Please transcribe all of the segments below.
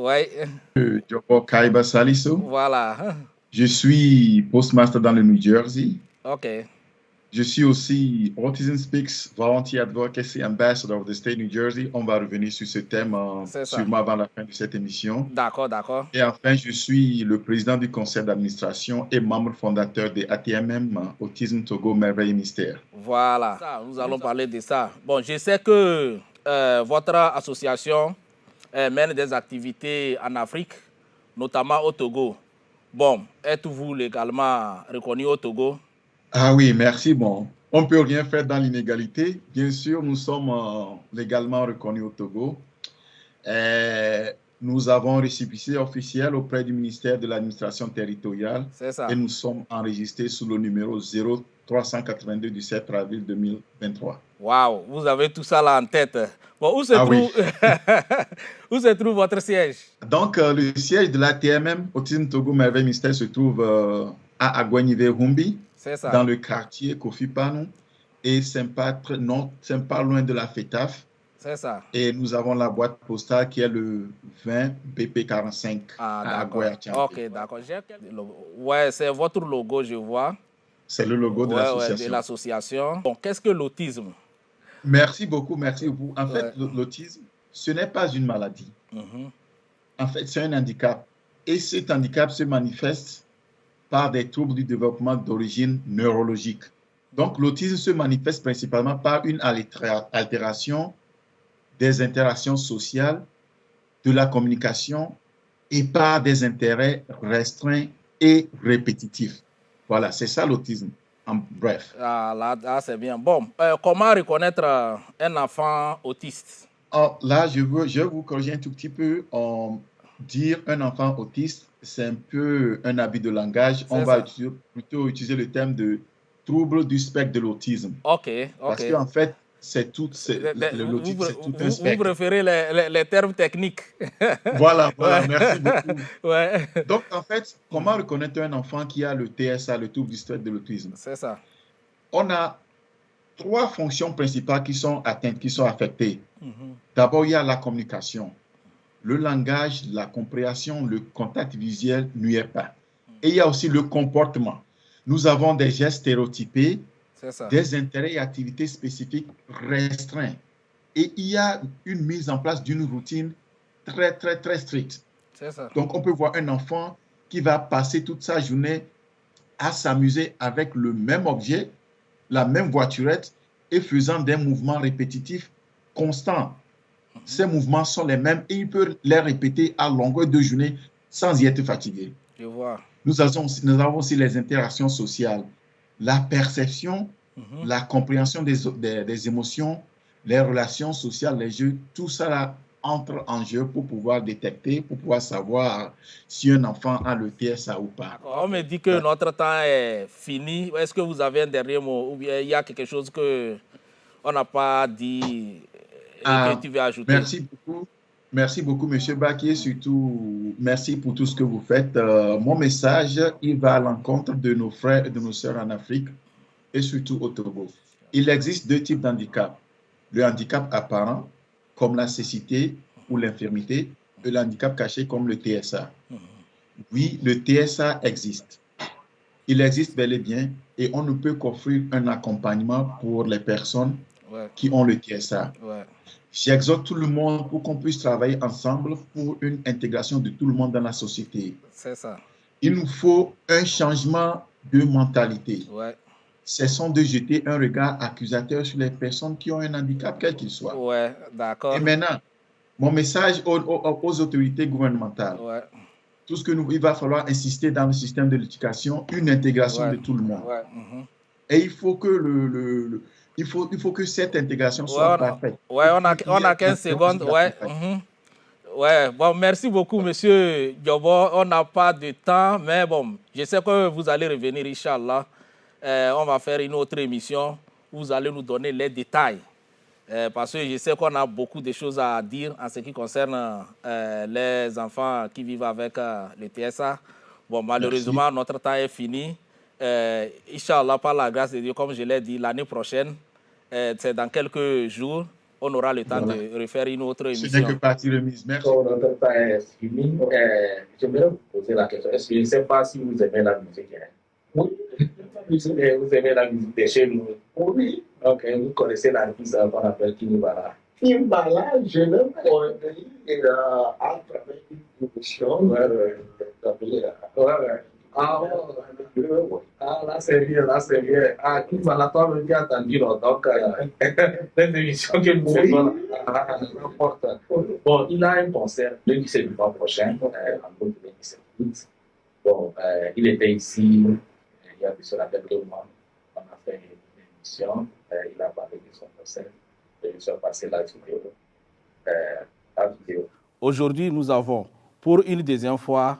Oui, Diopo Kaiba Salisu. voilà. Je suis postmaster dans le New Jersey. OK, Je suis aussi Autism Speaks Volunteer Advocacy Ambassador of the State New Jersey. On va revenir sur ce thème c'est ça. sûrement avant la fin de cette émission. D'accord, d'accord. Et enfin, je suis le président du conseil d'administration et membre fondateur de ATMM, Autisme Togo Merveille Mystère. Voilà. Ça, nous allons parler de ça. Bon, je sais que votre association mène des activités en Afrique, notamment au Togo. Bon, êtes-vous légalement reconnu au Togo? Ah oui, merci. Bon, on ne peut rien faire dans l'inégalité. Bien sûr, nous sommes légalement reconnus au Togo. Euh, Nous avons un récépissé officiel auprès du ministère de l'administration territoriale C'est et ça. nous sommes enregistrés sous le numéro 0382 du 7 avril 2023. Waouh, vous avez tout ça là en tête. Bon, Ah oui. où se trouve votre siège? Donc, le siège de l'ATMM, Autisme Togo Merveille Mystère, se trouve à Agouanive-Humbi, C'est ça. dans le quartier Kofi Panou, et c'est pas loin de la FETAF. C'est ça. Et nous avons la boîte postale qui est le 20 BP45 Ah, à d'accord. Agoya-Tchampi. Ok, d'accord. Ouais, c'est votre logo, je vois. C'est le logo de Ouais, ouais, de l'association. l'association. Bon, qu'est-ce que l'autisme? Merci beaucoup, merci beaucoup. En fait, Ouais. l'autisme, ce n'est pas une maladie. Mhm. En fait, c'est un handicap. Et cet handicap se manifeste par des troubles du développement d'origine neurologique. Donc, l'autisme se manifeste principalement par une altération des interactions sociales, de la communication et par des intérêts restreints et répétitifs. Voilà, c'est ça l'autisme, en bref. Ah, là, c'est bien. Bon, comment reconnaître un enfant autiste? Alors, là, je vais vous corriger un tout petit peu. Dire un enfant autiste, c'est un peu un habit de langage. On va plutôt utiliser le terme de trouble du spectre de l'autisme. Ok, Parce ok. qu'en fait, l'autisme, c'est tout un Vous spectre. préférez les termes techniques. Voilà, Ouais. merci beaucoup. Ouais. Donc, en fait, comment reconnaître un enfant qui a le TSA, le trouble du spectre de l'autisme? C'est ça. On a trois fonctions principales qui sont atteintes, qui sont affectées. Mhm. D'abord, il y a la communication. Le langage, la compréhension, le contact visuel n'y est pas. Et il y a aussi le comportement. Nous avons des gestes stéréotypés, des intérêts et activités spécifiques restreints. Et il y a une mise en place d'une routine très, très, très stricte. C'est ça. Donc, on peut voir un enfant qui va passer toute sa journée à s'amuser avec le même objet, la même voiturette, et faisant des mouvements répétitifs constants. Ces mouvements sont les mêmes et il peut les répéter à longueur de journée sans y être fatigué. Je vois. Nous avons aussi les interactions sociales, la perception, la compréhension des émotions, les relations sociales, les jeux, tout ça là entre en jeu pour pouvoir détecter, pour pouvoir savoir si un enfant a le TSA ou pas. On me dit que notre temps est fini. Est-ce que vous avez un dernier mot ou bien il y a quelque chose qu'on n'a pas dit et que tu veux ajouter? Merci beaucoup, M. Baki, et surtout, merci pour tout ce que vous faites. Mon message, il va à l'encontre de nos frères et de nos sœurs en Afrique et surtout au Togo. Il existe deux types d'handicap. Le handicap apparent, comme la cécité ou l'infirmité, et le handicap caché, comme le TSA. Oui, le TSA existe. Il existe bel et bien et on ne peut qu'offrir un accompagnement pour les personnes qui ont le TSA. J'exhorte tout le monde pour qu'on puisse travailler ensemble pour une intégration de tout le monde dans la société. C'est ça. Il nous faut un changement de mentalité. Cessons de jeter un regard accusateur sur les personnes qui ont un handicap, quel qu'il soit. D'accord. Et maintenant, mon message aux autorités gouvernementales. Tout ce que il va falloir insister dans le système de l'éducation, une intégration de tout le monde. Et il faut que il faut que cette intégration soit parfaite. On a 15 secondes. Bon, merci beaucoup, monsieur Diobo. On n'a pas de temps, mais bon, je sais que vous allez revenir, Inch'Allah. On va faire une autre émission. Vous allez nous donner les détails. Parce que je sais qu'on a beaucoup de choses à dire en ce qui concerne les enfants qui vivent avec le TSA. Bon, malheureusement, notre temps est fini. Inch'Allah, par la grâce de Dieu, comme je l'ai dit, l'année prochaine, c'est dans quelques jours, on aura le temps Voilà. de refaire une autre Ce émission. n'est que partie remise. Merci. Notre temps est fini. J'aimerais vous poser la question. Je ne sais pas si vous aimez la musique. Oui. Vous aimez la musique de chez nous? Oui. Ok, vous connaissez l'artiste qu'on appelle Kimbala. Kimbala, je l'ai connu à travers une émission. Ouais. Ah, là, c'est bien, là, c'est bien. Ah, Kimbala, toi, me dis entendu, donc, les émissions que nous faisons, n'importe. Bon, il a un concert le 17 du mois prochain, en août 2017. Bon, il était ici, il y a de cela quelques mois. On a fait une émission, il a parlé de son concert, et je suis passé la vidéo. Aujourd'hui, nous avons pour une deuxième fois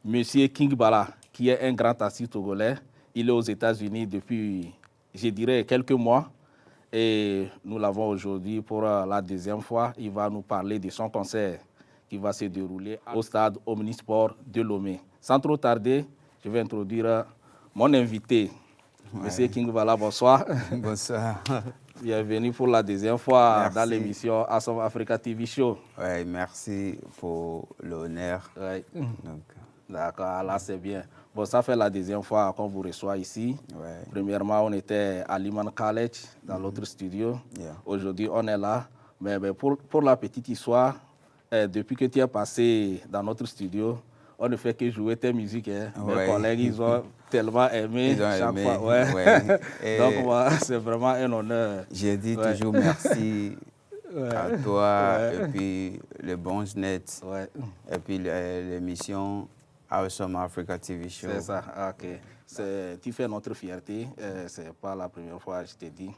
M. Kingbala, qui est un grand artiste togolais. Il est aux États-Unis depuis, je dirais, quelques mois. Et nous l'avons aujourd'hui pour la deuxième fois. Il va nous parler de son concert qui va se dérouler au stade Omnisport de Lomé. Sans trop tarder, je vais introduire mon invité, M. Kingbala. Bonsoir. Bonsoir. Bienvenue pour la deuxième fois Merci. dans l'émission Awesome Africa TV Show. Ouais, merci pour l'honneur. Ouais. Donc, D'accord, là c'est bien. Bon, ça fait la deuxième fois qu'on vous reçoit ici. ouais. Premièrement, on était à Liman College, dans l'autre studio. Yeah. Aujourd'hui, on est là. Mais pour la petite histoire, depuis que tu es passé dans notre studio, on ne fait que jouer tes musiques. Hein. Mes Ouais. collègues, ils ont tellement aimé Ils ont chaque aimé, fois. Ouais. ouais. Et Donc, voilà, c'est vraiment un honneur. j'ai dit Ouais. toujours merci à toi Ouais. et puis le bon net Ouais. et puis l'émission Awesome Africa TV Show. C'est ça, ok. Tu fais notre fierté, c'est pas la première fois, je t'ai dit.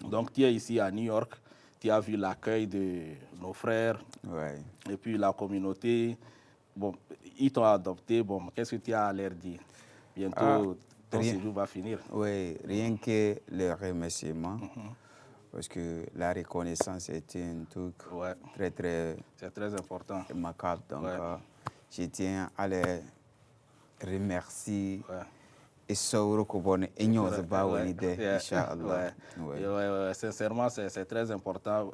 Donc, tu es ici à New York, tu as vu l'accueil de nos frères Ouais. et puis la communauté. Bon, ils t'ont adopté, bon, qu'est-ce que tu as à leur dire? Bientôt, ton rien. séjour va finir. Oui, rien que les remerciements, parce que la reconnaissance est un truc Ouais, très, très c'est très important. remarquable. Donc, Ouais. je tiens à les remercier. Ouais. Et sauro ko bone enyo Ouais, ba ouais, woni de yeah, inchallah. ouais. Et ouais, sincèrement, c'est très important.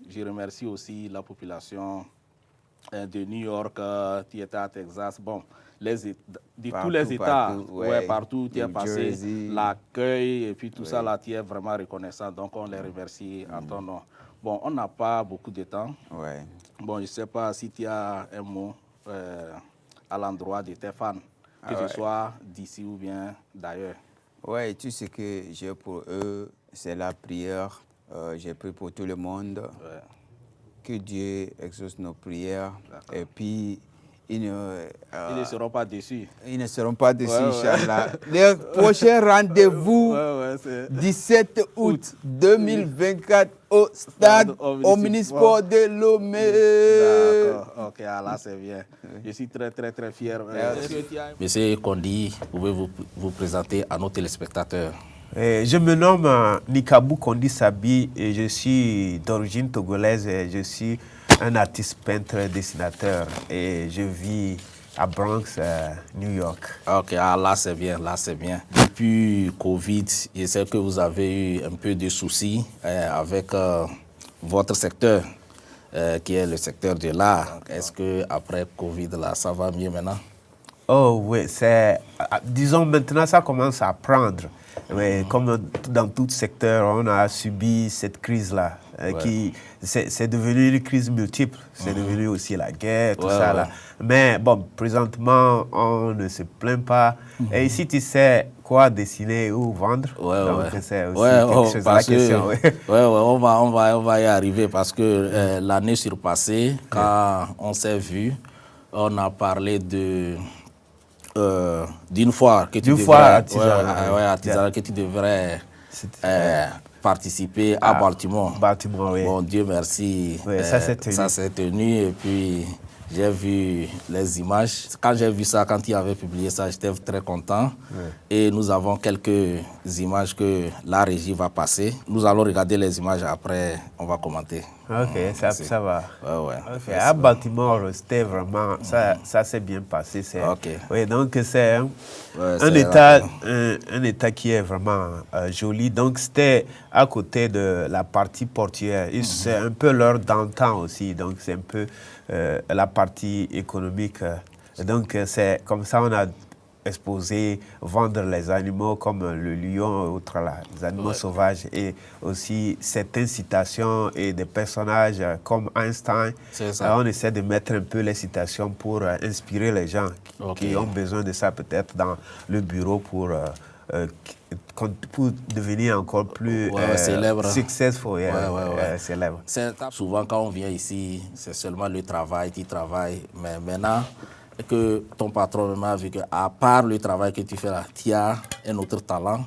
Je remercie aussi la population de New York, qui était à Texas. Bon, de tous les États, Partout, ouais. partout où tu es New passé, Jersey. l'accueil et puis tout ça, Ouais. là, tu es vraiment reconnaissant. Donc, on les remercie en ton nom. Bon, on n'a pas beaucoup de temps. Ouais. Bon, je ne sais pas si tu as un mot à l'endroit de tes fans, que ce soit d'ici ou bien d'ailleurs. Ouais, tout ce que j'ai pour eux, c'est la prière. J'ai prié pour tout le monde. Ouais. Que Dieu exauce nos prières. Et puis, ils Ils ne seront pas déçus. ne seront pas déçus, Ouais, ouais. Inch'Allah. Le prochain rendez-vous, Ouais, c'est 17 août 2024, au stade Omnisport de Lomé. D'accord, ok, là c'est bien. Je suis très, très, très fier. Merci. Monsieur Kondi, pouvez-vous vous présenter à nos téléspectateurs? Je me nomme Nikabou Kondi Sabi et je suis d'origine togolaise et je suis un artiste peintre dessinateur et je vis à Bronx, New York. Ok, là c'est bien, là c'est bien. Depuis Covid, je sais que vous avez eu un peu de soucis avec votre secteur, qui est le secteur de l'art. Est-ce que après Covid, là, ça va mieux maintenant? Oh oui, disons maintenant ça commence à prendre. Mais comme dans tout secteur, on a subi cette crise-là, qui c'est devenu une crise multiple. C'est devenu aussi la guerre, tout ça là. Mais bon, présentement, on ne se plaint pas. Et ici, tu sais quoi dessiner ou vendre. Donc c'est aussi quelque chose la question. On va y arriver parce que l'année surpassée, quand on s'est vu, on a parlé d'une foire que tu artisanale que tu devrais participer à Baltimore. Baltimore, oui. Bon, Dieu merci. Oui, ça s'est tenu. Et puis j'ai vu les images. Quand j'ai vu ça, quand il avait publié ça, j'étais très content. Oui. Et nous avons quelques images que la régie va passer. Nous allons regarder les images, après on va commenter. Ok, ça va. Ouais. Okay. À Baltimore, c'était vraiment, ça s'est bien passé. Ok. Oui, donc c'est un état qui est vraiment joli. Donc c'était à côté de la partie portuaire. C'est un peu l'heure d'antan aussi. Donc c'est un peu la partie économique. Donc c'est comme ça on a exposer, vendre les animaux comme le lion et autres, là, les animaux sauvages, et aussi certaines citations et des personnages comme Einstein. On essaie de mettre un peu les citations pour inspirer les gens qui ont besoin de ça peut-être dans le bureau pour devenir encore plus célèbre. Successful, célèbre. Souvent quand on vient ici, c'est seulement le travail, tu travailles, mais maintenant que ton patron m'a vu qu'à part le travail que tu fais là, tu as un autre talent.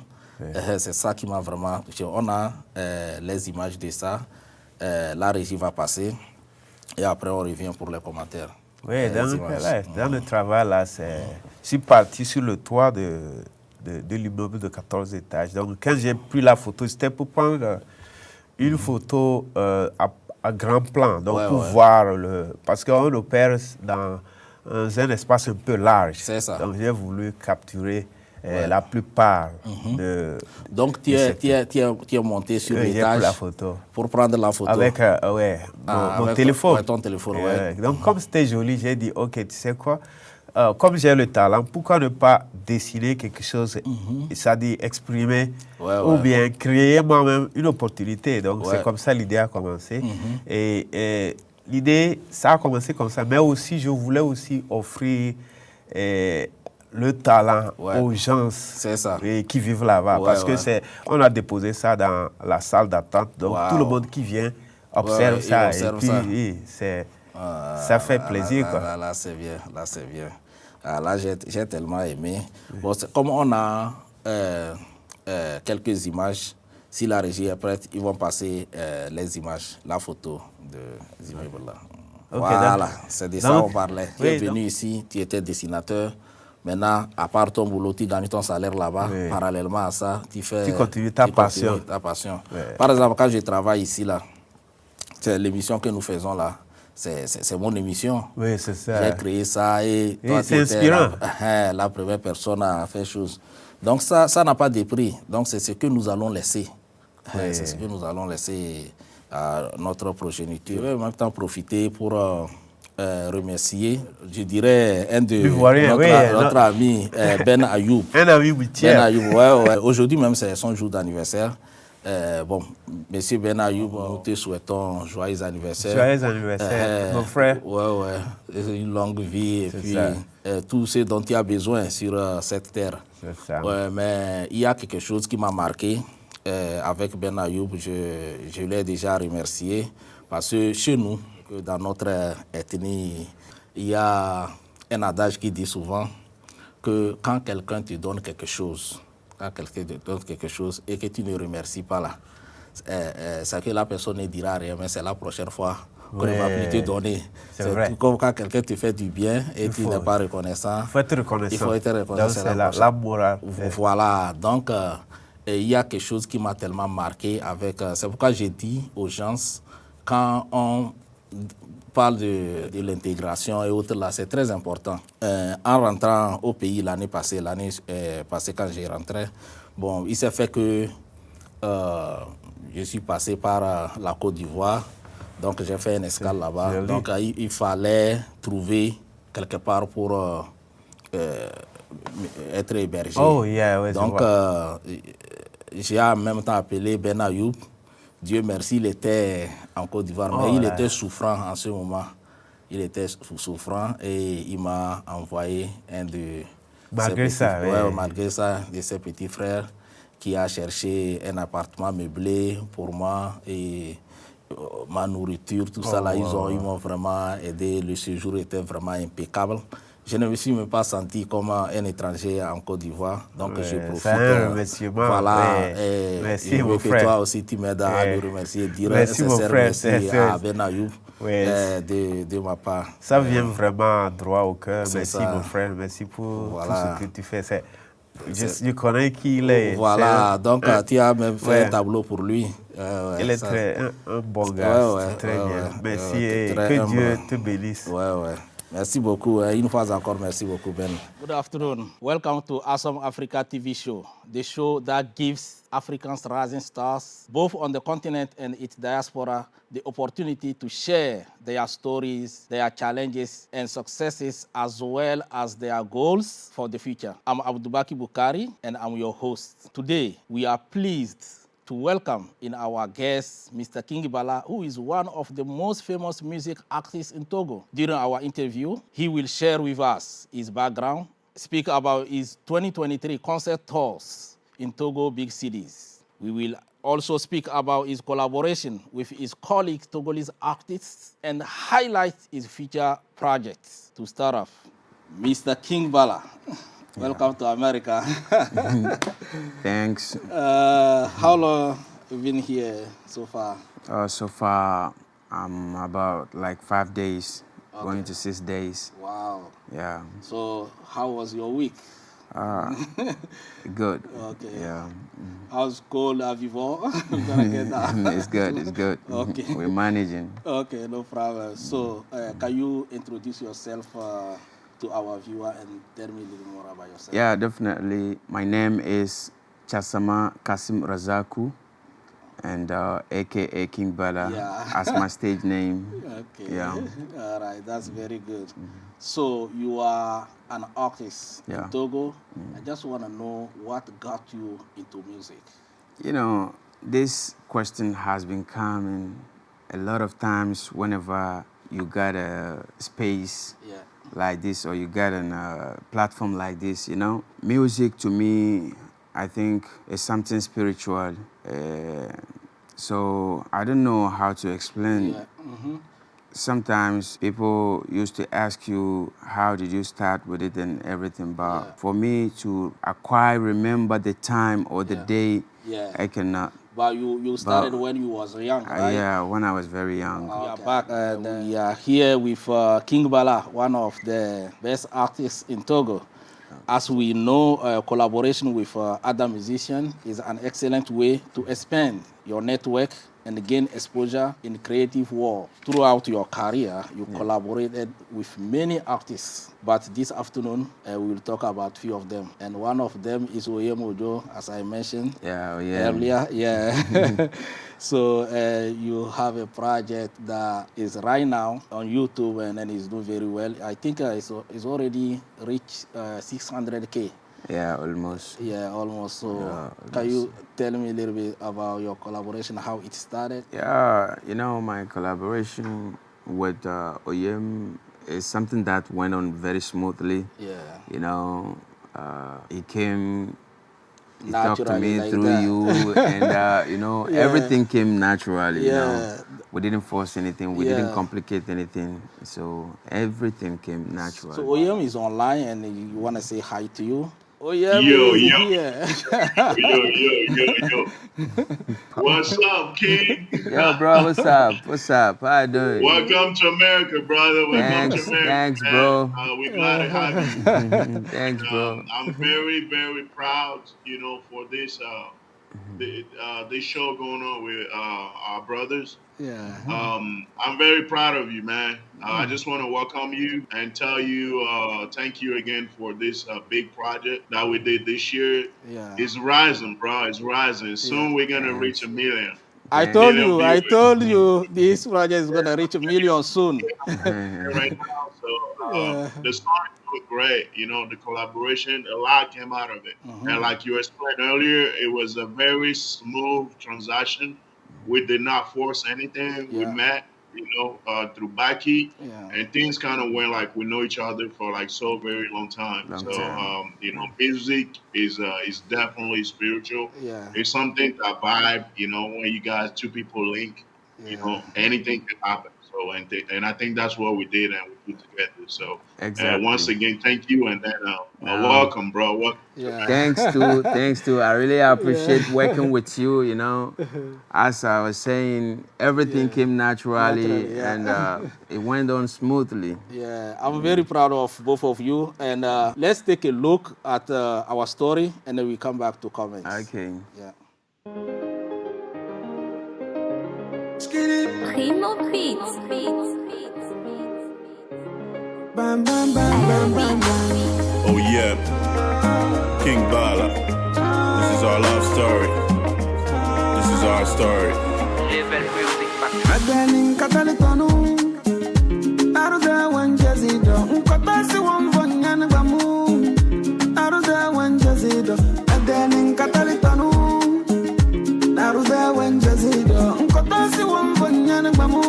C'est ça qui m'a vraiment touché. On a les images de ça. La régie va passer et après on revient pour les commentaires. Oui, dans le travail là, je suis parti sur le toit de l'immeuble de 14 étages. Donc quand j'ai pris la photo, c'était pour prendre une photo à grand plan, donc pour voir parce qu'on opère dans un espace un peu large. C'est ça. Donc j'ai voulu capturer la plupart de... Donc tu es monté sur l'étage pour prendre la photo. Avec mon téléphone. Ton téléphone, Donc comme c'était joli, j'ai dit, ok, tu sais quoi, comme j'ai le talent, pourquoi ne pas dessiner quelque chose, c'est-à-dire exprimer ou bien créer moi-même une opportunité. Donc c'est comme ça l'idée a commencé. Et l'idée, ça a commencé comme ça, mais aussi, je voulais aussi offrir le talent aux gens qui vivent là-bas. Parce que on a déposé ça dans la salle d'attente, donc tout le monde qui vient observe ça. Et puis, ça fait plaisir. Là, c'est bien. Là, j'ai tellement aimé. Bon, comme on a quelques images, si la régie est prête, ils vont passer les images, la photo de immeubles là. Voilà, c'est de ça qu'on parlait. Tu es venu ici, tu étais dessinateur. Maintenant, à part ton boulot, tu gagnes ton salaire là-bas. Parallèlement à ça, tu continues ta passion. Par exemple, quand je travaille ici, là, c'est l'émission que nous faisons là. C'est mon émission. Oui, c'est ça. J'ai créé ça et toi, c'est inspirant. La première personne à faire chose. Donc ça n'a pas de prix. Donc c'est ce que nous allons laisser. C'est ce que nous allons laisser à notre progéniture. Je vais en même temps profiter pour remercier, je dirais, un de notre ami Ben Ayoub. Un ami routier. Ben Ayoub, Aujourd'hui même, c'est son jour d'anniversaire. Monsieur Ben Ayoub, nous te souhaitons joyeux anniversaire. Joyeux anniversaire, mon frère. Une longue vie et puis tout ce dont tu as besoin sur cette terre. C'est ça. Mais il y a quelque chose qui m'a marqué avec Ben Ayoub. Je l'ai déjà remercié parce que chez nous, dans notre ethnie, il y a un adage qui dit souvent que quand quelqu'un te donne quelque chose, et que tu ne remercies pas là, c'est que la personne ne dira rien, mais c'est la prochaine fois qu'on ne va plus te donner. C'est vrai. Tout comme quand quelqu'un te fait du bien et tu n'es pas reconnaissant. Il faut être reconnaissant. Il faut être reconnaissant. C'est la morale. Voilà. Donc, il y a quelque chose qui m'a tellement marqué avec... c'est pourquoi j'ai dit aux gens, quand on parle de l'intégration et autres, là, c'est très important. En rentrant au pays l'année passée quand j'ai rentré, bon, il s'est fait que je suis passé par la Côte d'Ivoire, donc j'ai fait une escale là-bas. Donc il fallait trouver quelque part pour être hébergé. Donc j'ai en même temps appelé Ben Ayoub. Dieu merci, il était en Côte d'Ivoire, mais il était souffrant en ce moment. Il était souffrant et il m'a envoyé un de malgré ça, de ses petits frères qui a cherché un appartement meublé pour moi et ma nourriture, tout ça là, ils m'ont vraiment aidé. Le séjour était vraiment impeccable. Je ne me suis même pas senti comme un étranger en Côte d'Ivoire. Donc, je profite. Merci, mon frère. Toi aussi, tu m'aides à le remercier. Merci, mon frère. Merci à Ben Ayoub de ma part. Ça vient vraiment droit au cœur. Merci, mon frère. Merci pour tout ce que tu fais. Je connais qui il est. Voilà, donc tu as même fait ouais. un tableau pour lui. Il est un bon gars, c'est très bien. Merci et que Dieu te bénisse. Ouais. Merci beaucoup. Une fois encore, merci beaucoup, Ben. Good afternoon. Welcome to Awesome Africa TV show, the show that gives Africans rising stars, both on the continent and its diaspora, the opportunity to share their stories, their challenges and successes, as well as their goals for the future. I'm Abdubaki Bukari, and I'm your host. Today, we are pleased to welcome in our guest, Mr. King Bala, who is one of the most famous music artists in Togo. During our interview, he will share with us his background, speak about his 2023 concert tours in Togo big cities. We will also speak about his collaboration with his colleagues, Togolese artists, and highlight his future projects. To start off, Mr. King Bala. Welcome to America. Thanks. How long have you been here so far? So far, I'm about like 5 days, going to 6 days. Wow. Yeah. So how was your week? Good. Okay. Yeah. How's cold have you all? Get that. It's good. It's good. Okay. We're managing. Okay, no problem. So can you introduce yourself to our viewer and tell me a little more about yourself? Yeah, definitely. My name is Chasama Kasim Razaku, and AKA King Bala as my stage name. Okay. Yeah. All right, that's very good. So you are an artist in Togo. I just want to know what got you into music. You know, this question has been coming a lot of times whenever you got a space like this or you got a platform like this, you know. Music to me, I think, is something spiritual. So I don't know how to explain. Sometimes people used to ask you, how did you start with it and everything, but for me to remember the time or the day, I cannot. But you started when you was young, right? Yeah, when I was very young. We are back and we are here with King Bala, one of the best artists in Togo. As we know, collaboration with other musicians is an excellent way to expand your network and gain exposure in the creative world. Throughout your career, you collaborated with many artists, but this afternoon we will talk about a few of them. And one of them is Oyem Ojo, as I mentioned earlier. Yeah. So you have a project that is right now on YouTube and is doing very well. I think it's already reached 600K. Yeah, almost. Yeah, almost. So can you tell me a little bit about your collaboration, how it started? Yeah, you know, my collaboration with Oyem is something that went on very smoothly. Yeah. You know, he came, he naturally, talked to me like through that. you, and you know, everything came naturally. You know, we didn't force anything, we didn't complicate anything, so everything came naturally. So Oyem is online, and you want to say hi to you? Oyem yo. here. Yo. What's up, King? Yo, bro, what's up? What's up? How you doing? Welcome to America, brother. Welcome to America. Thanks, man. bro. We're glad to have you. Thanks, bro. I'm very, very proud, you know, for this this show going on with our brothers. Yeah. I'm very proud of you, man. I just want to welcome you and tell you thank you again for this big project that we did this year. Yeah. It's rising, bro. It's rising. Soon we're gonna reach 1 million. I told you this project is gonna reach 1 million soon. Right now, so the song was great. You know, the collaboration, a lot came out of it. And like you explained earlier, it was a very smooth transaction. We did not force anything. We met, you know, through Baki, and things kind of went like we know each other for like so very long time. You know, music is definitely spiritual. Yeah. It's something that vibe. You know, when you guys two people link, you know, anything can happen. So So, and I think that's what we did and we put together. So, Exactly. once again, thank you, and then welcome, bro. Welcome. Yeah. Thanks to. I really appreciate working with you. You know, as I was saying, everything came naturally, and it went on smoothly. Yeah, I'm very proud of both of you. And let's take a look at our story, and then we come back to comments. Okay. Yeah. Primo Beats. Bam, bam, bam, bam, bam, bam. Oh yeah, King Bala. This is our love story. This is our story. Again, Catalitano. Aruda one jazido. Unkotasi one vonyan bamu. Aruda one jazido. Again, Catalitano. Aruda one jazido. Unkotasi one vonyan bamu.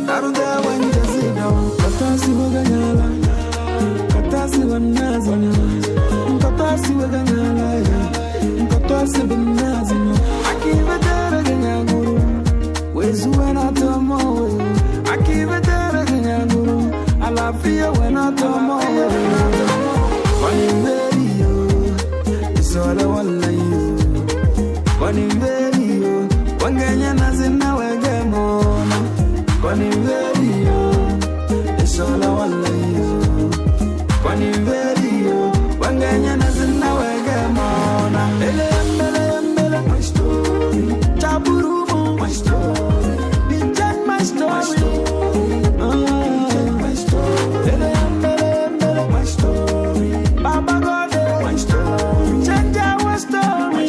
Aruda one jazido. Katasi waganyala. Katasi wanazanya. Katasi waganyala. Katasi binazanya. Akiva ganyaguru. Wezu when I tomo. Akiva ganyaguru. Alafia when I tomo. When you ready, yo, it's all I want you. When you ready, yo, when Ganyana zina wegemona. When you ready, yo, it's all I want you. When you ready, yo, when Ganyana zina wegemona. Ele, my story. Chaburumo, my story. Bijan, my story. My story. Ele, my story. Baba God, my story. Change our story.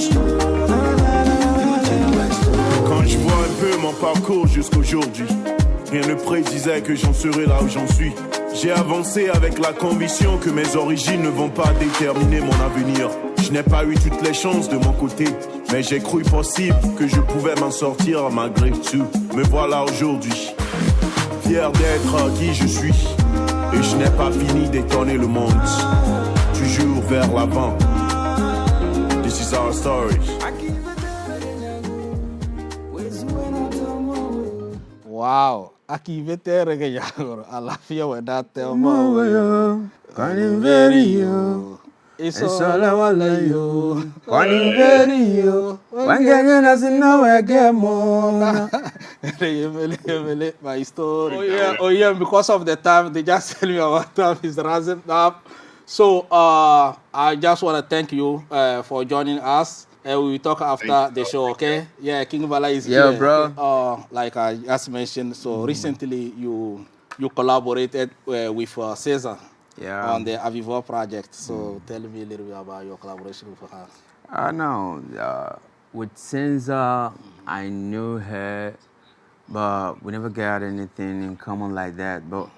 Quand je vois un peu mon parcours jusqu'aujourd'hui, rien ne prédisait que j'en serais là où j'en suis. J'ai avancé avec la conviction que mes origines ne vont pas déterminer mon avenir. Je n'ai pas eu toutes les chances de mon côté, mais j'ai cru possible que je pouvais m'en sortir malgré tout. Me voilà aujourd'hui, fier d'être qui je suis. Et je n'ai pas fini d'étonner le monde, toujours vers l'avant. This is our story. Wow. Akivete regayagoro. Alafia wena temo. Kaniverio. It's It's all all I want you. Kaniverio. Wanganyana zina wegemona. My story. Oh yeah, because of the time, they just tell me about time is rising up. So I just want to thank you for joining us. We will talk after the show, okay? Yeah, King Bala is Yeah, here. bro. Like I just mentioned, so recently you collaborated with Cesar on the Avivo project. So tell me a little bit about your collaboration with her. I know. With Senza, I knew her, but we never got anything in common like that. But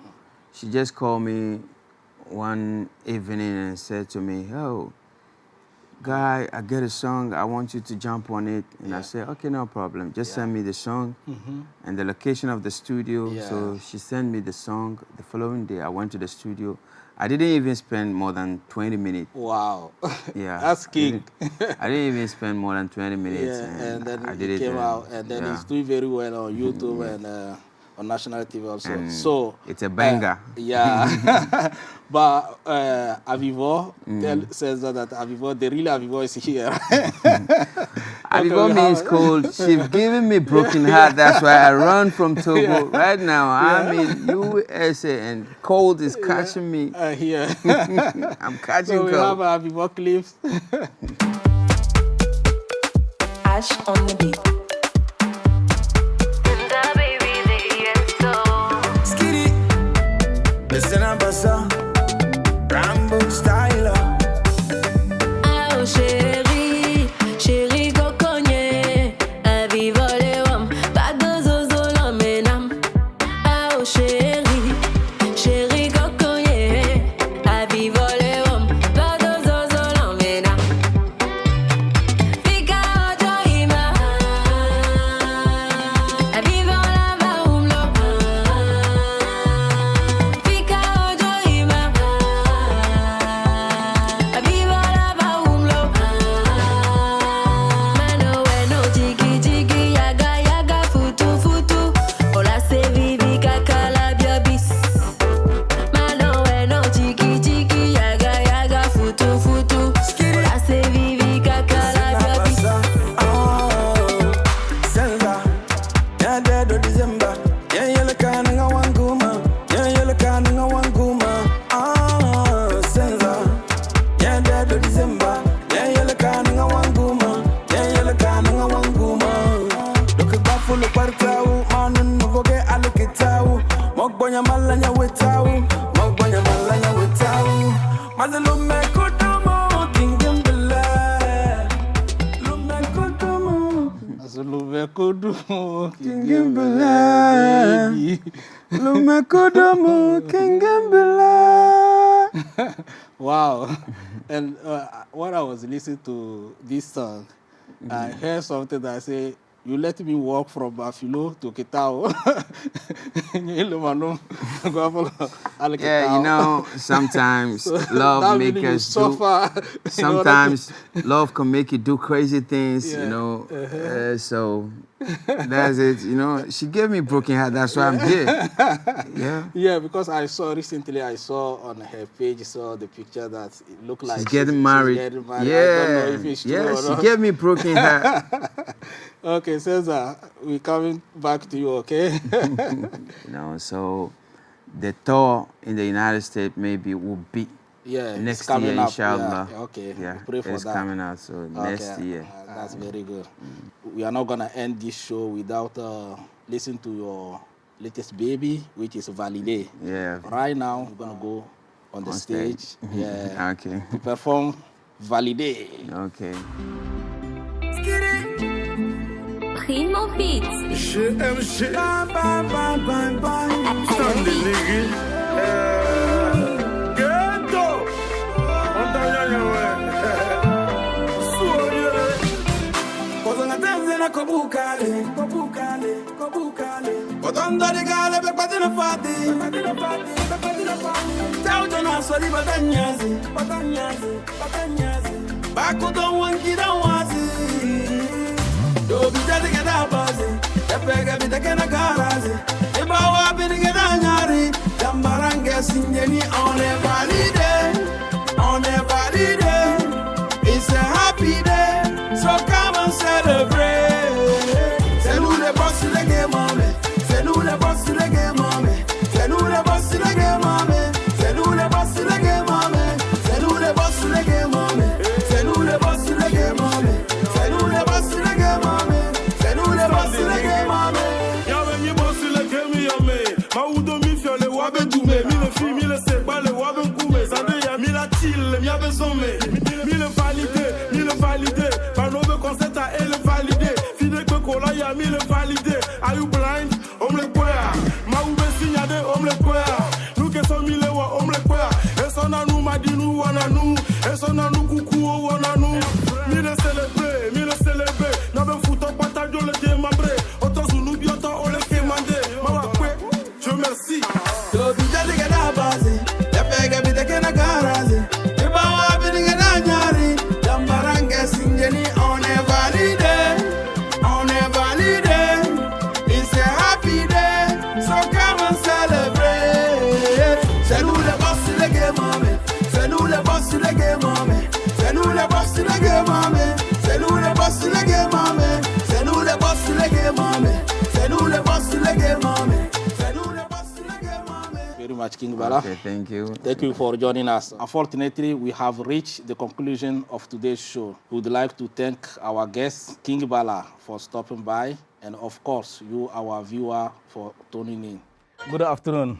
she just called me one evening and said to me, "Oh, guy, I get a song. I want you to jump on it." And I said, "Okay, no problem. Just send me the song and the location of the studio." So she sent me the song. The following day, I went to the studio. I didn't even spend more than 20 minutes. Wow. Yeah. That's king. I didn't even spend more than 20 minutes. And then I did it came and, out, and then it's doing very well on YouTube and on national TV also. And so it's a banger. Yeah. But Avivo says that Avivo, the real Avivo is here. Avivo means cold. She's giving me broken heart. That's why I run from Togo. Right now, I'm in USA and cold is catching me. Here. I'm catching so we cold. have Avivo clips. Ash on the beat. Listen up, Bassa. Rambo style. Oh chérie, chérie cocogne, Avivo le wam, pas de zozo l'emmenam. Oh chérie, chérie cocogne, Avivo le wam, pas de zozo l'emmenam. Fika ojo ima, Kodomo, Kingambala. baby. Luma Kodomo, Kingambala. Wow. And when I was listening to this song, I heard something that say, you let me walk from Bafilo to Kitao. Yeah, you know, sometimes love that make meaning you us do. suffer. Sometimes love can make you do crazy things, Yeah. you know. So that's it, you know. She gave me broken heart, that's why I'm here. Yeah. Yeah, because I saw recently, I saw on her page, saw the picture that it looked like She's getting married. She's getting married. Yeah. I don't know if it's true Yeah, or she not. gave me broken heart. Okay, Cesar, we're coming back to you, okay? You know, so the tour in the United States maybe will be Yeah, it's next coming year, up. inshallah. Yeah, okay. Yeah, Pray for it's that. coming out, so next year. That's very good. We are not gonna end this show without listening to your latest baby, which is Valide. Yeah. Right now, we're gonna go on the stage. Yeah. Okay. To perform Valide. Okay. Primo Beats. GMG. Stand nigga. Ghetto. Kozanga tenzena kobukale. Kotonda de gale be patina fati. Tau dona sori batanyazi. Baku don wanki don wazi. Do bi jade ke da bazi. Epega bi take na karazi. Ibawa bi de da nyari. Dambarange sinjeni on est validé. On est validé. It's a happy day. So come and celebrate. C'est nous les boss de la game, mommy. C'est nous les boss de la game, mommy. C'est nous les boss de la game, mommy. C'est nous les boss de la game, mommy. C'est nous les boss de la game, mommy. C'est nous les boss de la game, mommy. C'est nous les boss de la game, mommy. C'est nous les boss de la game, mommy. Yawe mi bosi le kemi yame. Ma udo mi fiole wabe dume. Mi le fi, mi le seba le wabe kume. Sade ya mi la chile, mi abe some. Mi le valide. Panobe conceta et le valide. Fide que kola ya mi le valide. Are you blind? Om le kwea. Ma ube signade om le kwea. Nou ke so mi le wa om le kwea. Eso na nou madinu wana nou. Eso na nou kuku o wana nou. Mi le celebre. Na be futo patajo le démembré. Oto zulu bioto o le kemande. Ma wa kwe. Je merci. Do bi jade ke da bazi. Epega bi take na karazi. Ibawa bi de da nyari. Dambarange sinjeni on est validé. On est validé. It's a happy day. So come and celebrate. C'est nous les boss de la game, mommy. C'est nous les boss de la game, mommy. C'est nous les boss de la game, mommy. C'est nous les boss de la game, mommy. C'est nous les boss de la game, mommy. C'est nous les boss de la game, mommy. C'est nous les boss de la game, mommy. Very much, King Bala. Okay, thank you. Thank you for joining us. Unfortunately, we have reached the conclusion of today's show. We would like to thank our guest, King Bala, for stopping by, and of course, you, our viewer, for tuning in. Good afternoon.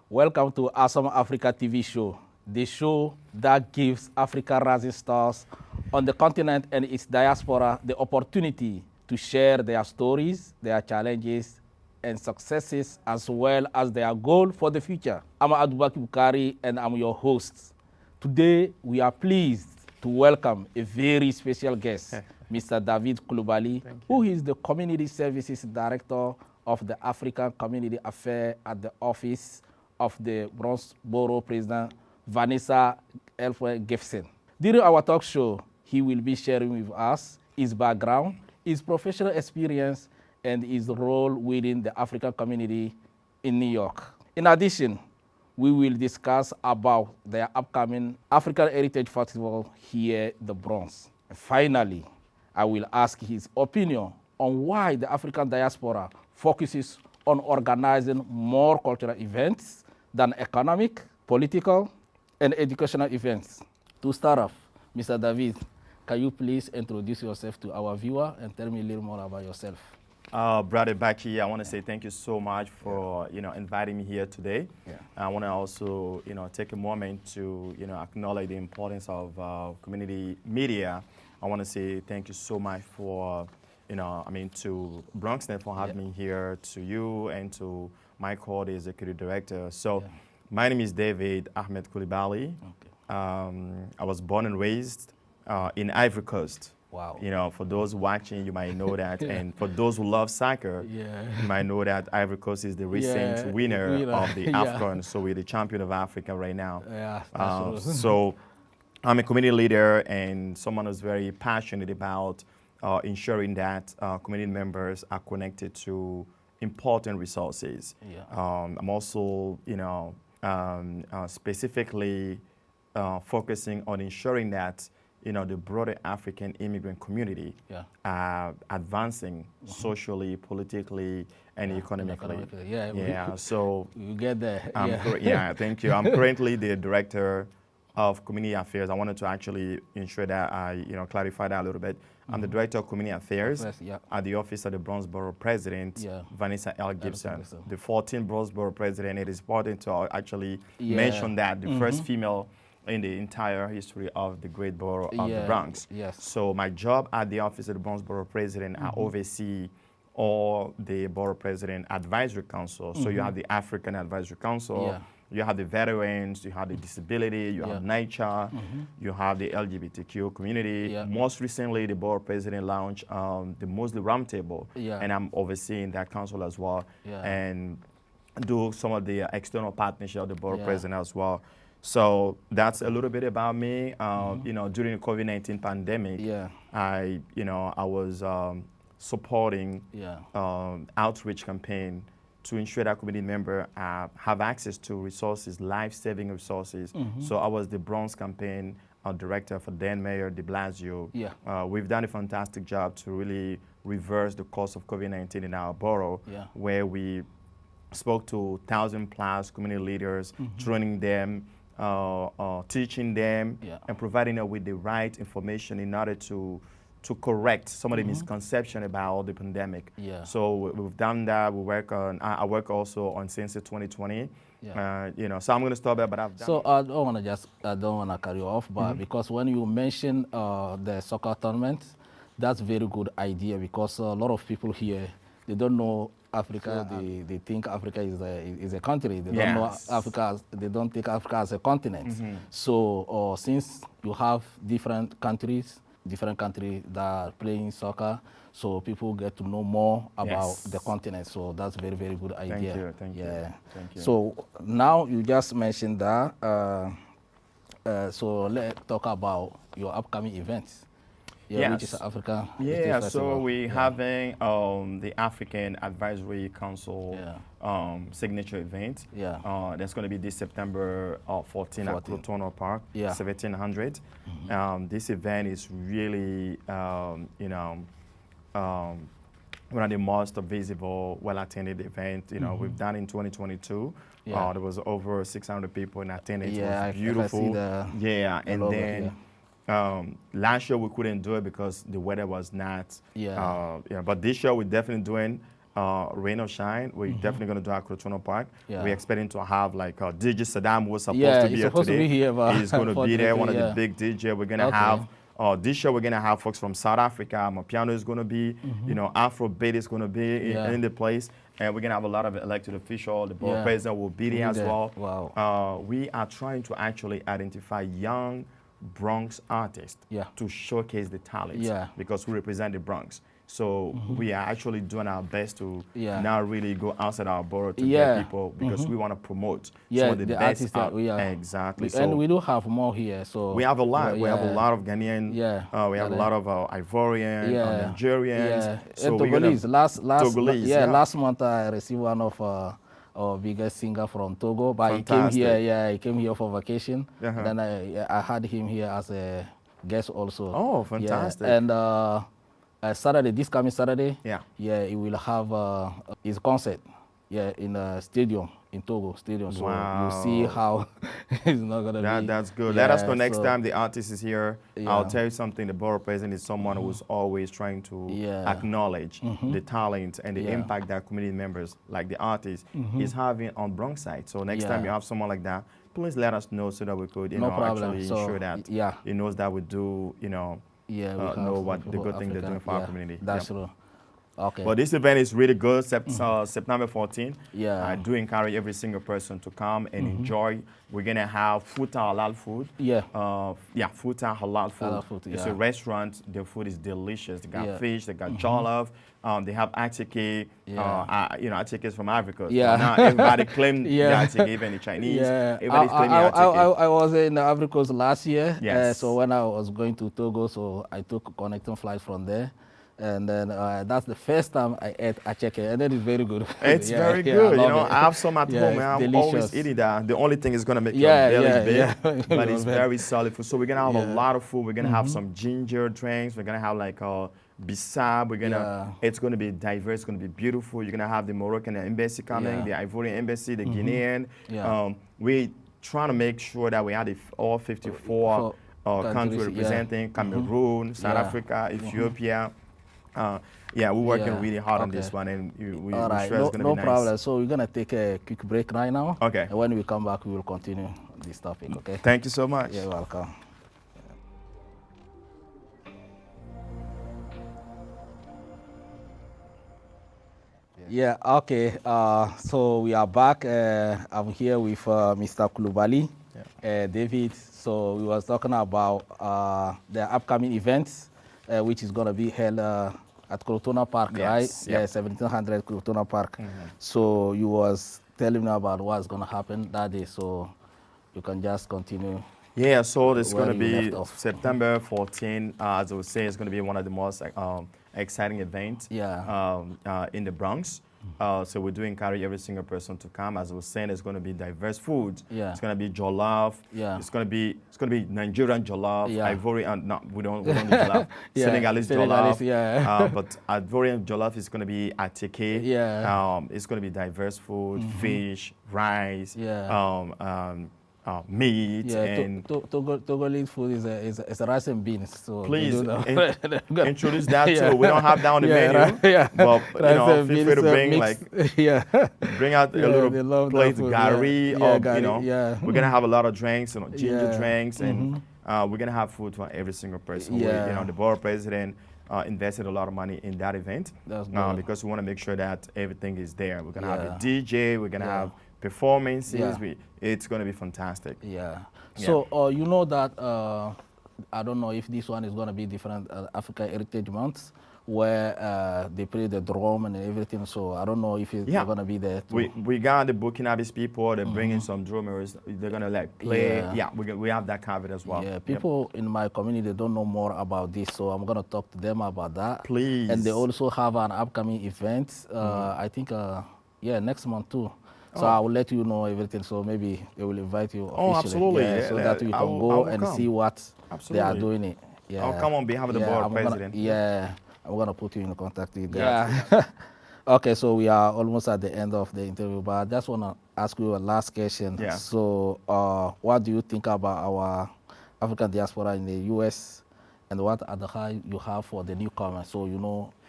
Welcome to Awesome Africa TV show, the show that gives Africa rising stars on the continent and its diaspora the opportunity to share their stories, their challenges, and successes, as well as their goal for the future. I'm Abubakar Bukari, and I'm your host. Today, we are pleased to welcome a very special guest, Mr. David Coulibaly, who is the Community Services Director of the African Community Affairs at the Office of the Bronx Borough President, Vanessa Elfway-Gibson. During our talk show, he will be sharing with us his background, his professional experience, and his role within the African community in New York. In addition, we will discuss about the upcoming African Heritage Festival here in the Bronx. And finally, I will ask his opinion on why the African diaspora focuses on organizing more cultural events than economic, political, and educational events. To start off, Mr. David, can you please introduce yourself to our viewer and tell me a little more about yourself? Brother Baki, I want to say thank you so much for inviting me here today. Yeah. I want to also take a moment to acknowledge the importance of community media. I want to say thank you so much for to BronxNet for having me here, to you and to Michael, the executive director. So my name is David Ahmed Koulibaly. I was born and raised in Ivory Coast. Wow. For those watching, you might know that. And for those who love soccer, you might know that Ivory Coast is the recent winner of the AFCON. So we're the champion of Africa right now. So I'm a community leader and someone who's very passionate about ensuring that community members are connected to important resources. I'm also, specifically focusing on ensuring that the broader African immigrant community are advancing socially, politically, and economically. So you get there. Thank you. I'm currently the director of community affairs. I wanted to actually ensure that I, clarify that a little bit. I'm the director of community affairs at the office of the Bronxborough president, Vanessa L. Gibson. The 14th Bronxborough president. It is important to actually mention that the first female in the entire history of the great borough of the Bronx. So my job at the office of the Bronxborough president, I oversee all the borough president advisory council. So you have the African Advisory Council, you have the veterans, you have the disability, you have nature, you have the LGBTQ community. Most recently, the borough president launched the Muslim Roundtable, and I'm overseeing that council as well, and do some of the external partnership of the borough president as well. So that's a little bit about me. During the COVID-19 pandemic, I was supporting outreach campaign to ensure that community members have access to resources, life-saving resources. So I was the Bronx campaign director for then Mayor de Blasio. We've done a fantastic job to really reverse the course of COVID-19 in our borough, where we spoke to 1,000+ community leaders, training them, teaching them, and providing them with the right information in order to correct some of the misconception about the pandemic. So we've done that. I work also on Sense 2020. So I'm going to stop there, but I've done. So I don't want to carry you off, but because when you mention the soccer tournament, that's a very good idea, because a lot of people here, they don't know Africa. They think Africa is a country. They don't know Africa. They don't think Africa as a continent. So since you have different countries that are playing soccer, so people get to know more about the continent. So that's very, very good idea. Thank you. So now you just mentioned that. So let's talk about your upcoming events. Which is Africa. So we're having the African Advisory Council signature event. That's going to be this September 14 at Crotono Park, 1700. This event is really, one of the most visible, well-attended events. We've done in 2022. There was over 600 people in attendance. It was beautiful. And then. Last year we couldn't do it because the weather was not. But this year we're definitely doing rain or shine. We're definitely going to do at Crotono Park. We're expecting to have like DJ Saddam was supposed to be here today. He's going to be there, one of the big DJ. We're going to have. This year we're going to have folks from South Africa. Mapiano is going to be. Afrobeat is going to be in the place. And we're going to have a lot of elected officials. The board president will be there as well. We are trying to actually identify young Bronx artists to showcase the talent, because we represent the Bronx. So we are actually doing our best to now really go outside our borough to get people, because we want to promote some of the best artists that we are. Exactly. And we do have more here. So we have a lot. We have a lot of Ghanaian. We have a lot of Ivorian, Nigerians. So Togolese. Last month I received one of our biggest singer from Togo, but he came here. He came here for vacation. Then I had him here as a guest also. Oh, fantastic! And Saturday, this coming Saturday, he will have his concert, in a stadium in Togo stadium. So you see how it's not gonna be. That's good. Let us know next time the artist is here. I'll tell you something. The borough president is someone who's always trying to acknowledge the talent and the impact that community members, like the artist, is having on Bronx side. So next time you have someone like that, please let us know so that we could, actually ensure that he knows that we do, know what the good thing they're doing for our community. That's true. Okay. But this event is really good, September 14th. Yeah. I do encourage every single person to come and enjoy. We're going to have Futa Halal food. Yeah. Futa Halal food. Halal food, It's a restaurant. The food is delicious. They got fish, they got jollof. They have atike. Atike is from Africa. Yeah. So now everybody claims atike, even the Chinese. Yeah. Everybody's claiming atike. I was in Africa last year. Yes. So when I was going to Togo, so I took a connecting flight from there. And then that's the first time I ate atike, and then it's very good. It's very good. I have some at home, and I'm delicious. always eating that. The only thing is going to make your belly big, but it's very solid food. So we're going to have a lot of food. We're going to have some ginger drinks. We're going to have like bissap. We're going to, it's going to be diverse. It's going to be beautiful. You're going to have the Moroccan embassy coming, the Ivorian embassy, the Guinean. We're trying to make sure that we have all 54 countries representing Cameroon, South Africa, Ethiopia. We're working really hard on this one, and we're sure it's going to be nice. No problem. So we're going to take a quick break right now. Okay. And when we come back, we will continue this topic, okay? Thank you so much. You're welcome. Yeah, okay. So we are back. I'm here with Mr. Coulibaly, David. So we was talking about the upcoming events, which is going to be held at Crotona Park, right? Yeah, 1700 Crotona Park. So you was telling me about what's going to happen that day, so you can just continue. Yeah, so it's going to be September 14. As I was saying, it's going to be one of the most exciting events in the Bronx. So we do encourage every single person to come. As I was saying, it's going to be diverse food. It's going to be jollof. It's going to be Nigerian jollof. Ivorian, no, we don't do jollof. Senegalese jollof. But Ivorian jollof is going to be atike. It's going to be diverse food, fish, rice, meat, and Togolese food is a rice and beans. So please introduce that too. We don't have that on the menu, but feel free to bring bring out a little plate of gari. We're gonna have a lot of drinks, ginger drinks, and we're gonna have food for every single person. The borough president invested a lot of money in that event because we want to make sure that everything is there. We're gonna have a DJ. We're gonna have performances. It's going to be fantastic. So you know that I don't know if this one is going to be different Africa Heritage Month, where they play the drum and everything. So I don't know if it's going to be there too. We got the Burkinabes people. They're bringing some drummers. They're going to play. We have that covered as well. People in my community don't know more about this, so I'm going to talk to them about that. Please. And they also have an upcoming event. I think next month too. So I will let you know everything. So maybe they will invite you officially. Absolutely. So that you can go and see what they are doing it. I'll come on behalf of the board president. I'm gonna put you in contact with them. Okay, so we are almost at the end of the interview, but I just wanna ask you a last question. So what do you think about our African diaspora in the US, and what advice you have for the newcomers? So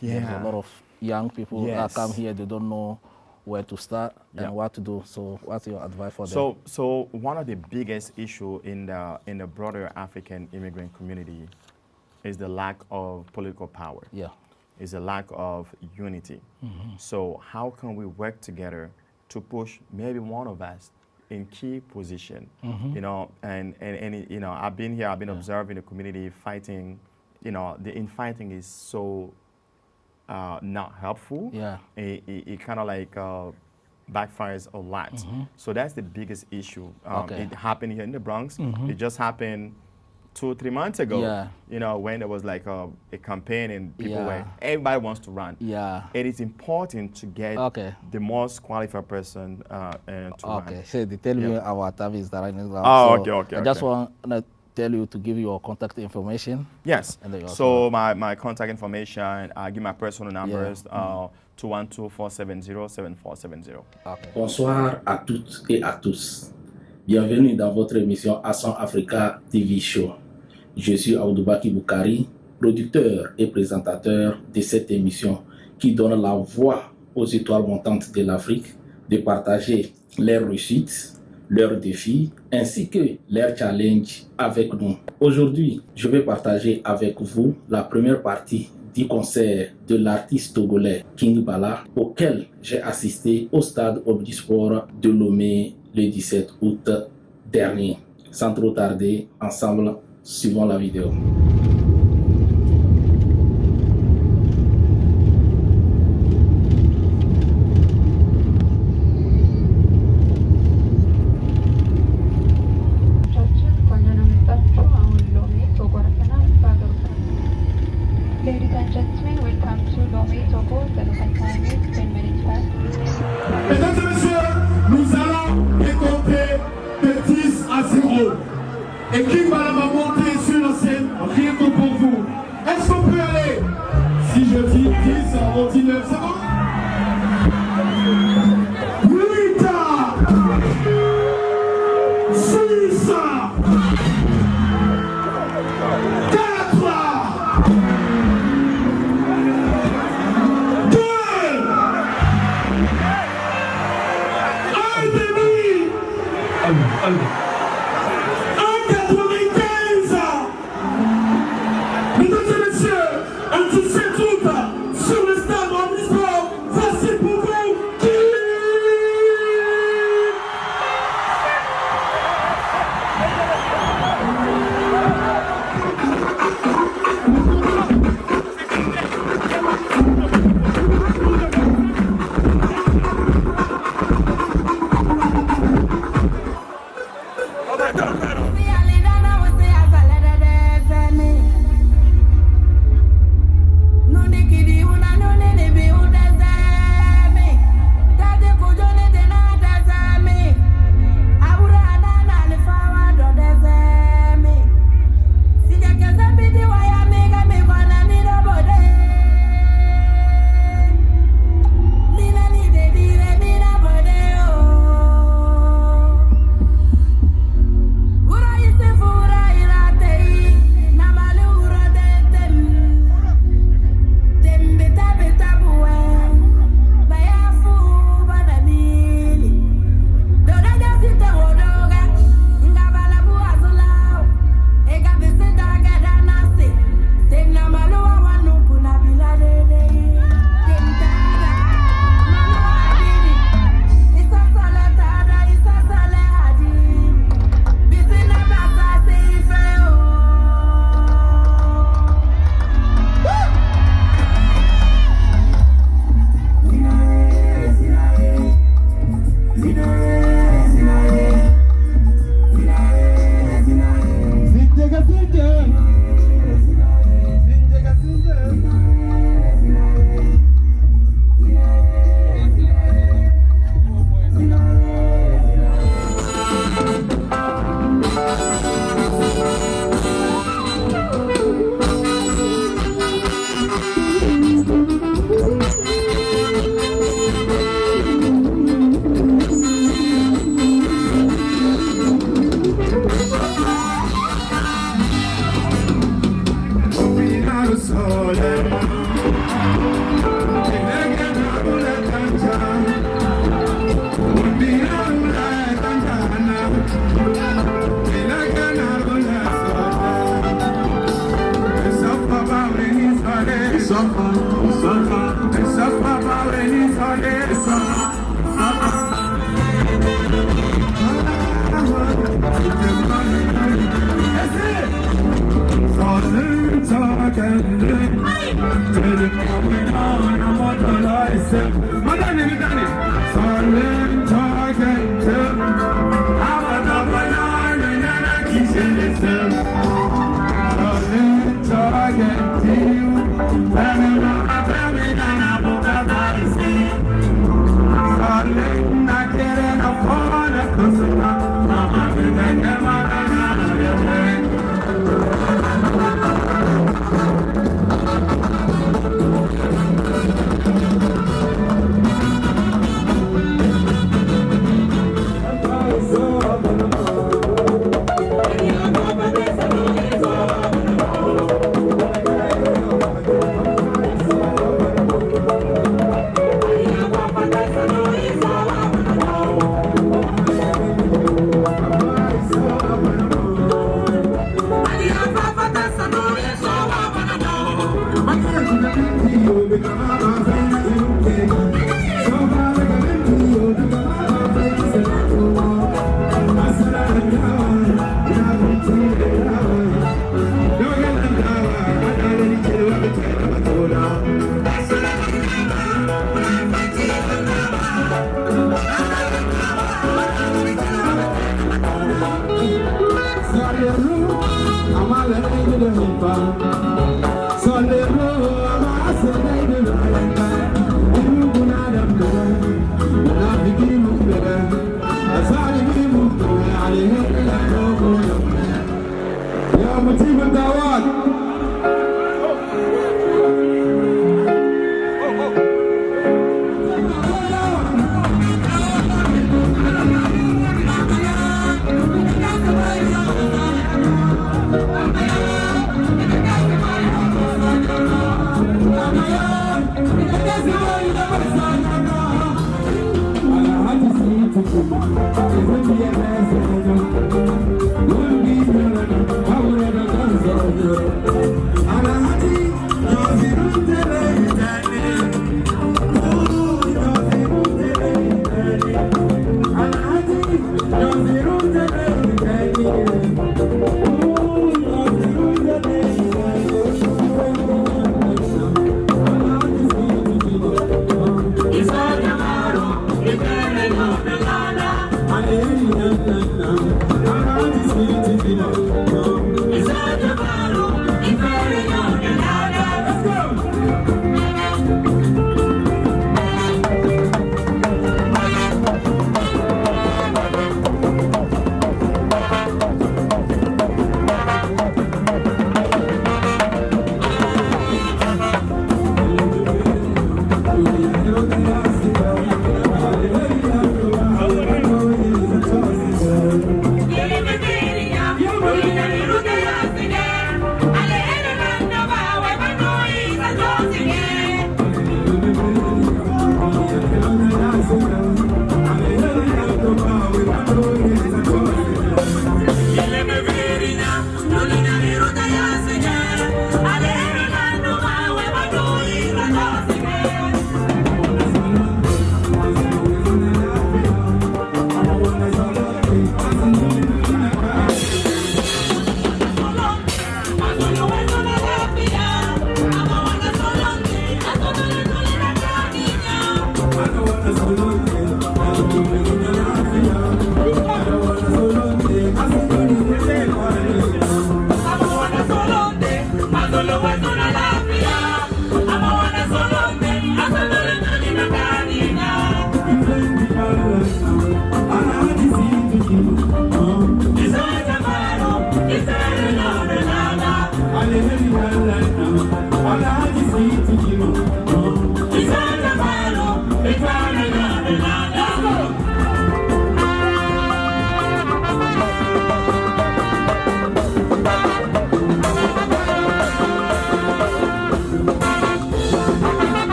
there's a lot of young people that come here, they don't know where to start and what to do. So what's your advice for them? So one of the biggest issues in the broader African immigrant community is the lack of political power. Is the lack of unity. So how can we work together to push maybe one of us in key position? And I've been here, I've been observing the community fighting. The infighting is so not helpful. It kind of like backfires a lot. So that's the biggest issue. It happened here in the Bronx. It just happened 2 or 3 months ago. When there was like a campaign and people everybody wants to run. It is important to get the most qualified person to run. So they tell me our time is right now. I just want to tell you to give your contact information. Yes. So my contact information, I give my personal numbers, 212-470-7470. Bonsoir à toutes et à tous. Bienvenue dans votre émission Accent Africa TV Show. Je suis Abdoubaki Boukari, producteur et présentateur de cette émission qui donne la voix aux étoiles montantes de l'Afrique de partager leurs réussites, leurs défis ainsi que leurs challenges avec nous. Aujourd'hui, je vais partager avec vous la première partie du concert de l'artiste togolais King Bala, auquel j'ai assisté au stade Omnisport de Lomé le 17 août dernier. Sans trop tarder, ensemble, suivons la vidéo. Ladies and gentlemen, welcome to Lomé, Togo. The local time is 10 minutes past. Mesdames et messieurs, nous allons décompter de 10 à 0. Et King Bala va monter sur la scène, rien que pour vous. Est-ce qu'on peut aller? Si je dis 10, on dit 9, c'est bon? 8 6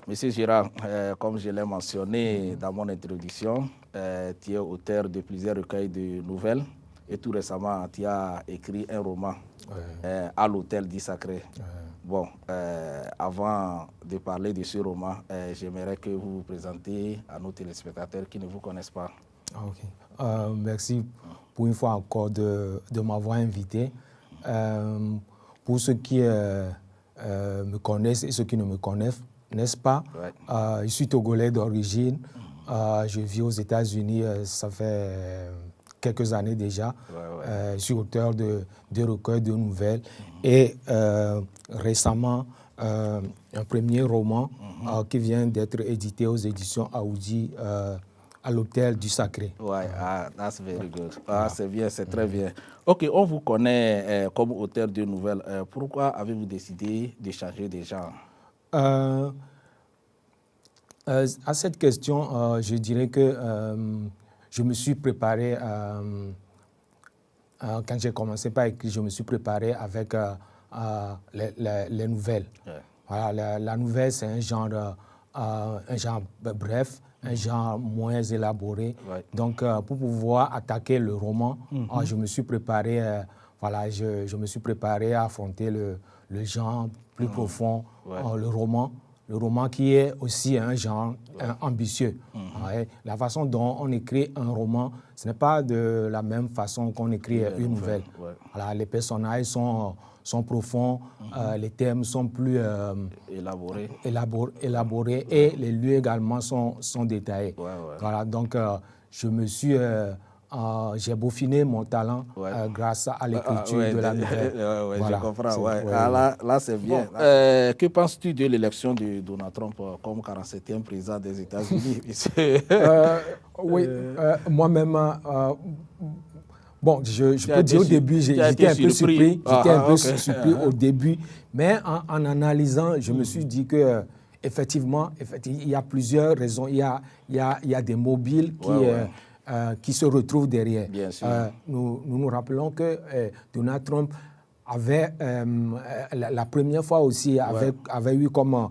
Monsieur Gérard, comme je l'ai mentionné dans mon introduction, tu es auteur de plusieurs recueils de nouvelles et tout récemment, tu as écrit un roman, À l'hôtel dit sacré. Bon, avant de parler de ce roman, j'aimerais que vous vous présentiez à nos téléspectateurs qui ne vous connaissent pas. Ok. Merci pour une fois encore de m'avoir invité. Pour ceux qui me connaissent et ceux qui ne me connaissent pas, je suis togolais d'origine. Je vis aux États-Unis, ça fait quelques années déjà. Je suis auteur de recueils de nouvelles et récemment un premier roman qui vient d'être édité aux éditions Aoudi à l'Hôtel du Sacré. Ouais, that's very good. C'est bien, c'est très bien. Ok, on vous connaît comme auteur de nouvelles. Pourquoi avez-vous décidé de changer de genre? À cette question, je dirais que je me suis préparé, quand j'ai commencé par écrire, je me suis préparé avec les nouvelles. Voilà, la nouvelle, c'est un genre bref, un genre moins élaboré. Donc, pour pouvoir attaquer le roman, je me suis préparé, je me suis préparé à affronter le genre plus profond, le roman qui est aussi un genre ambitieux. La façon dont on écrit un roman, ce n'est pas de la même façon qu'on écrit une nouvelle. Voilà, les personnages sont profonds, les thèmes sont plus élaborés et les lieux également sont détaillés. Voilà, donc je me suis... j'ai peaufiné mon talent grâce à l'écriture de la nouvelle. Voilà, je comprends. Là, c'est bien. Bon, que penses-tu de l'élection de Donald Trump comme 47e président des États-Unis? Moi-même, bon, je peux dire au début, j'étais un peu surpris. J'étais un peu surpris au début, mais en analysant, je me suis dit que effectivement, il y a plusieurs raisons. Il y a des mobiles qui se retrouvent derrière. Bien sûr. Nous rappelons que Donald Trump avait, la première fois aussi, avait eu comme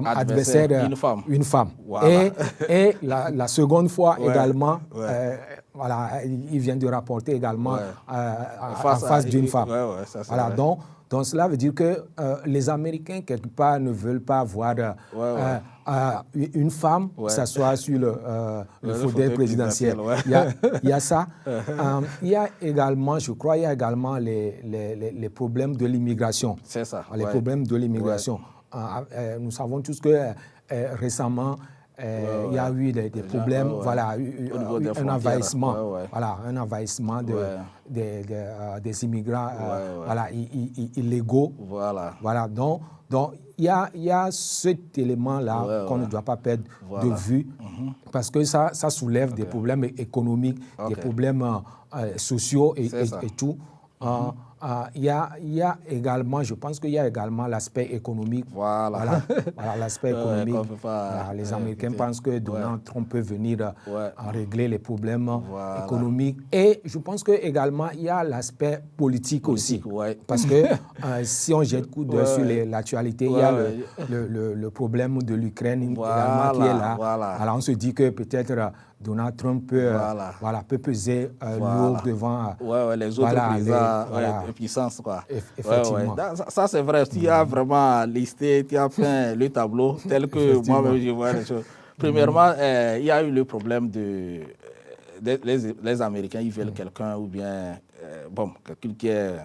adversaire une femme. Voilà. Et la seconde fois également, il vient de rapporter également en face d'une femme. Voilà, donc cela veut dire que les Américains, quelque part, ne veulent pas voir une femme s'asseoir sur le fauteuil présidentiel. Il y a ça. Il y a également, je crois, les problèmes de l'immigration. C'est ça. Les problèmes de l'immigration. Nous savons tous que récemment, il y a eu des problèmes, un envahissement, un envahissement des immigrants illégaux. Voilà, donc il y a cet élément-là qu'on ne doit pas perdre de vue, parce que ça soulève des problèmes économiques, des problèmes sociaux et tout. Il y a également, je pense qu'il y a également l'aspect économique. Voilà, l'aspect économique. Les Américains pensent que Donald Trump peut venir régler les problèmes économiques. Et je pense qu'également, il y a l'aspect politique aussi. Parce que si on jette coup d'œil sur l'actualité, il y a le problème de l'Ukraine également qui est là. Alors on se dit que peut-être Donald Trump peut peser lourd devant les autres puissances. Effectivement. Ça, c'est vrai. Tu as vraiment listé, tu as fait le tableau tel que moi-même je vois les choses. Premièrement, il y a eu le problème les Américains, ils veulent quelqu'un ou bien quelqu'un qui est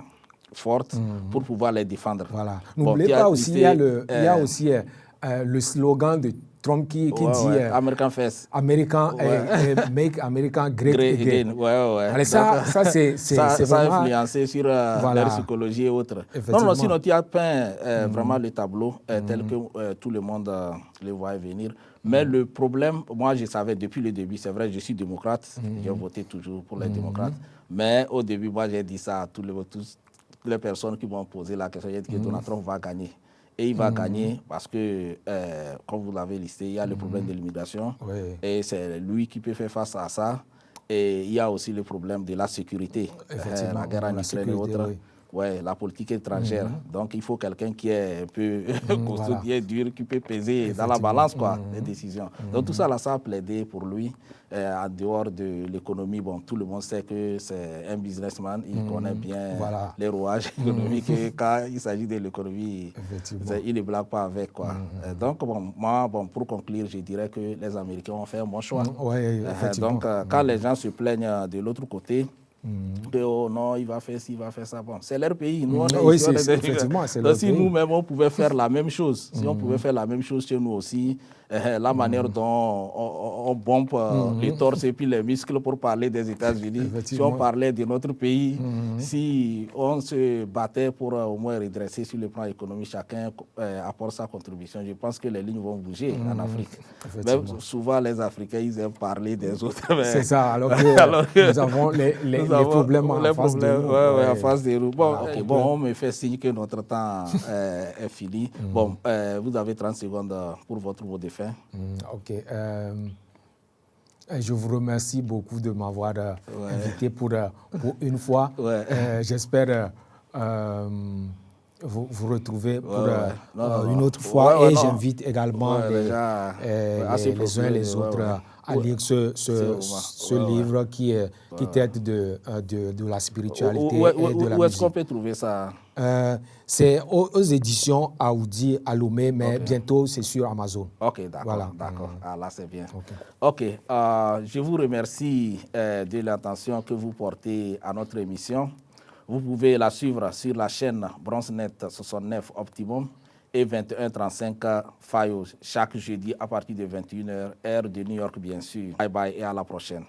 forte pour pouvoir les défendre. Voilà. N'oubliez pas aussi, il y a aussi le slogan de Trump qui dit American First. Make America Great Again. Ça a influencé sur leur psychologie et autres. Non, sinon tu as peint vraiment le tableau tel que tout le monde le voit venir. Mais le problème, moi je savais depuis le début, c'est vrai, je suis démocrate, j'ai voté toujours pour les démocrates. Mais au début, moi j'ai dit ça à toutes les personnes qui m'ont posé la question, j'ai dit que Donald Trump va gagner. Et il va gagner parce que, comme vous l'avez listé, il y a le problème de l'immigration. Et c'est lui qui peut faire face à ça. Et il y a aussi le problème de la sécurité, la guerre en Ukraine et autres. Ouais, la politique étrangère. Donc, il faut quelqu'un qui est un peu costaud, qui est dur, qui peut peser dans la balance, quoi, les décisions. Donc, tout ça, là, ça a plaidé pour lui. En dehors de l'économie, bon, tout le monde sait que c'est un businessman. Il connaît bien les rouages économiques. Et quand il s'agit de l'économie, il ne blague pas avec, quoi. Donc, bon, moi, bon, pour conclure, je dirais que les Américains ont fait un bon choix. Donc, quand les gens se plaignent de l'autre côté, que oh non, il va faire ci, il va faire ça. Bon, c'est leur pays. Nous, on est ici, effectivement, c'est leur pays. Si nous-mêmes, on pouvait faire la même chose, si on pouvait faire la même chose chez nous aussi, la manière dont on bombe les torses et puis les muscles pour parler des États-Unis, si on parlait de notre pays, si on se battait pour au moins redresser sur le plan économique, chacun apporte sa contribution, je pense que les lignes vont bouger en Afrique. Même souvent, les Africains, ils aiment parler des autres. C'est ça, alors que nous avons les problèmes en face de nous. En face de nous. Bon, on me fait signe que notre temps est fini. Bon, vous avez 30 secondes pour votre mot de fin. Ok. Je vous remercie beaucoup de m'avoir invité pour une fois. J'espère vous retrouver pour une autre fois. Et j'invite également les uns et les autres à lire ce livre qui traite de la spiritualité et de la musique. Où est-ce qu'on peut trouver ça? C'est aux éditions Aoudi à Lomé, mais bientôt c'est sur Amazon. Ok, d'accord. Voilà. D'accord. Ah, là, c'est bien. Ok. Je vous remercie de l'attention que vous portez à notre émission. Vous pouvez la suivre sur la chaîne BronzeNet 69 Optimum et 2135 Fayos chaque jeudi à partir de 21h, heure de New York, bien sûr. Bye bye et à la prochaine.